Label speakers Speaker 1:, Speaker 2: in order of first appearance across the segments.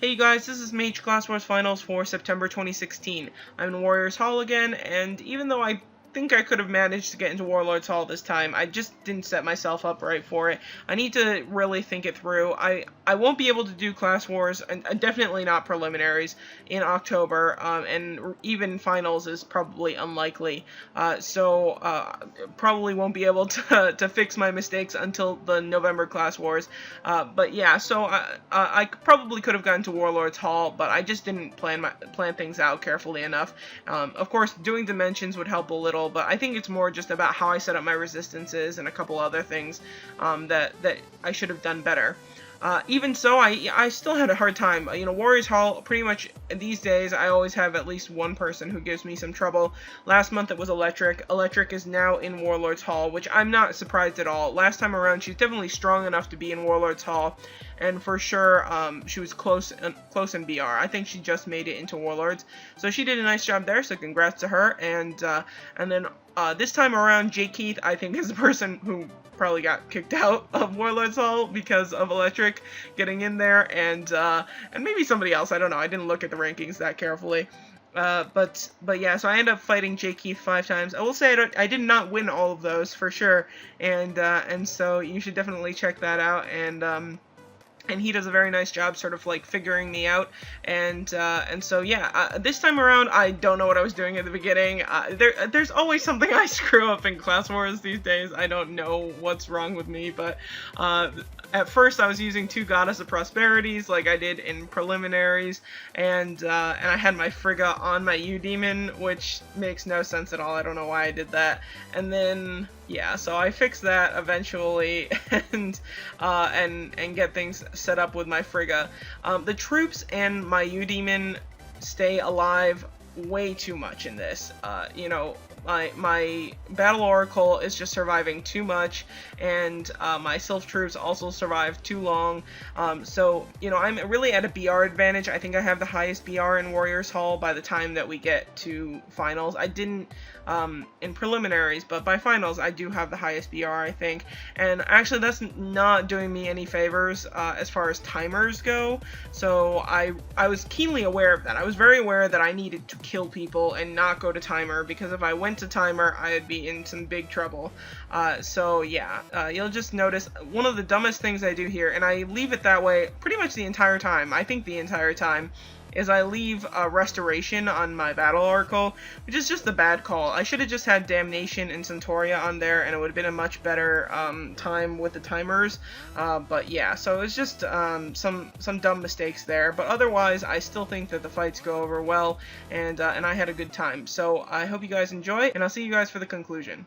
Speaker 1: Hey guys, this is Mage Class Wars Finals for September 2016. I'm in Warriors Hall again, and even though I think I could have managed to get into Warlords Hall this time, I just didn't set myself up right for it. I need to really think it through. I won't be able to do Class Wars, and definitely not preliminaries, in October, and even Finals is probably unlikely. Probably won't be able to fix my mistakes until the November Class Wars. But yeah, so I probably could have gotten to Warlords Hall, but I just didn't plan things out carefully enough. Of course, doing dimensions would help a little, but I think it's more just about how I set up my resistances and a couple other things that I should have done better. Even so, I still had a hard time. Warriors Hall, pretty much these days, I always have at least one person who gives me some trouble. Last month it was Electric. Electric is now in Warlords Hall, which I'm not surprised at all. Last time around, she's definitely strong enough to be in Warlords Hall, and for sure, she was close in BR. I think she just made it into Warlords, so she did a nice job there, so congrats to her. And then this time around, Jake Keith, I think, is the person who probably got kicked out of Warlords Hall because of Electric getting in there, and maybe somebody else. I don't know. I didn't look at the rankings that carefully. But yeah, so I ended up fighting Jake Keith 5 times. I will say I did not win all of those for sure, and so you should definitely check that out. And he does a very nice job sort of like figuring me out, and so yeah, this time around I don't know what I was doing at the beginning. There's always something I screw up in Class Wars these days. I don't know what's wrong with me, but at first I was using 2 Goddess of Prosperities like I did in preliminaries, and I had my Frigga on my U-Demon, which makes no sense at all. I don't know why I did that. And then yeah, so I fixed that eventually, and get things set up with my Frigga. The troops and my U-Demon stay alive way too much in this. My Battle Oracle is just surviving too much, and my Sylph troops also survive too long. So I'm really at a BR advantage. I think I have the highest BR in Warriors Hall by the time that we get to Finals. I didn't in preliminaries, but by Finals I do have the highest BR, I think. And actually that's not doing me any favors as far as timers go. So I was keenly aware of that. I was very aware that I needed to kill people and not go to timer, because if I went to timer I'd be in some big trouble. So yeah, you'll just notice one of the dumbest things I do here, and I leave it that way pretty much the entire time, I think the entire time, is I leave Restoration on my Battle Oracle, which is just a bad call. I should have just had Damnation and Centauria on there, and it would have been a much better time with the timers. But yeah, so it's just some dumb mistakes there. But otherwise, I still think that the fights go over well, and I had a good time. So I hope you guys enjoy, and I'll see you guys for the conclusion.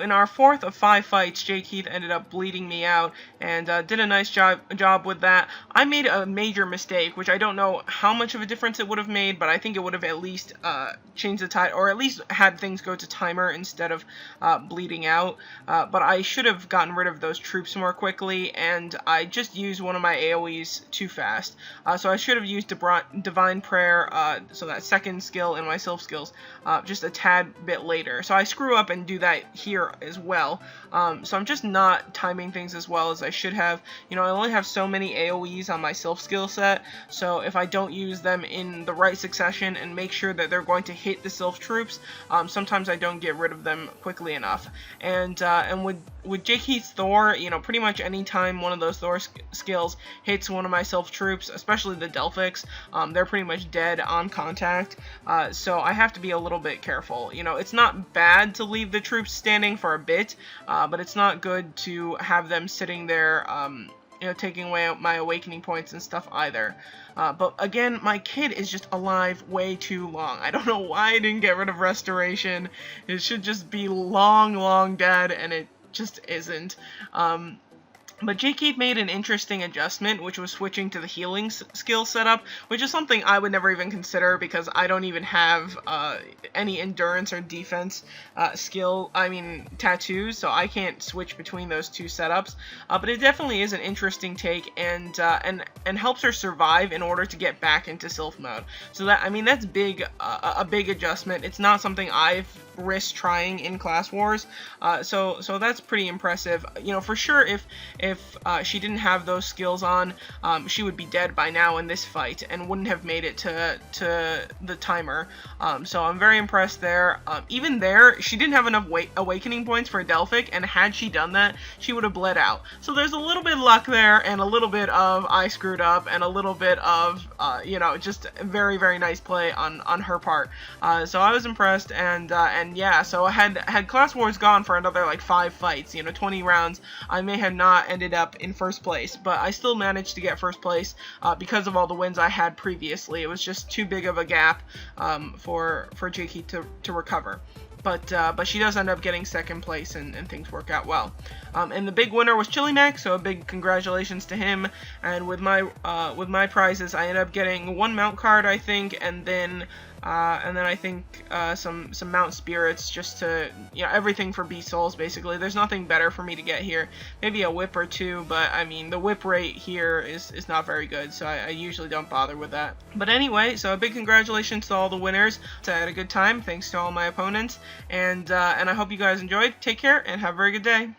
Speaker 1: in our 4th of 5 fights, Jake Heath ended up bleeding me out, and did a nice job with that. I made a major mistake, which I don't know how much of a difference it would have made, but I think it would have at least changed the tide, or at least had things go to timer instead of bleeding out. But I should have gotten rid of those troops more quickly, and I just used one of my AoEs too fast. So I should have used Divine Prayer, so that second skill in my Sylph skills, just a tad bit later. So I screw up and do that here as well. So I'm just not timing things as well as I should have. You know, I only have so many AoEs on my Sylph skill set, so if I don't use them in the right succession and make sure that they're going to hit the Sylph troops, sometimes I don't get rid of them quickly enough. And with Jake Heath's Thor, you know, pretty much any time one of those Thor skills hits one of my Sylph troops, especially the Delphics, they're pretty much dead on contact. So I have to be a little bit careful. You know, it's not bad to leave the troops standing for a bit, but it's not good to have them sitting there, you know, taking away my awakening points and stuff either. But again, my kid is just alive way too long. I don't know why I didn't get rid of restoration. It should just be long dead, and it just isn't. But Jake Heath made an interesting adjustment, which was switching to the healing skill setup, which is something I would never even consider because I don't even have any endurance or defense tattoos, so I can't switch between those two setups. But it definitely is an interesting take, and helps her survive in order to get back into Sylph mode. So that, I mean, that's big, a big adjustment. It's not something I've risked trying in Class Wars, so that's pretty impressive. You know, for sure, if she didn't have those skills on, she would be dead by now in this fight and wouldn't have made it to the timer. So I'm very impressed there. Even there, she didn't have enough awakening points for a Delphic, and had she done that, she would have bled out. So there's a little bit of luck there, and a little bit of I screwed up, and a little bit of you know, just very nice play on her part. So I was impressed, and yeah, so had Class Wars gone for another like 5 fights, you know, 20 rounds, I may have not ended up in first place, but I still managed to get first place because of all the wins I had previously. It was just too big of a gap for Jakey to recover. But she does end up getting second place, and things work out well. And the big winner was Chili Mac, so a big congratulations to him. And with my prizes, I ended up getting 1 mount card, I think, and then I think some mount spirits, just to, you know, everything for beast souls basically. There's nothing better for me to get here. Maybe a whip or 2, but I mean the whip rate here is not very good, so I usually don't bother with that. But anyway, so a big congratulations to all the winners. So I had a good time, thanks to all my opponents, and I hope you guys enjoyed. Take care and have a very good day.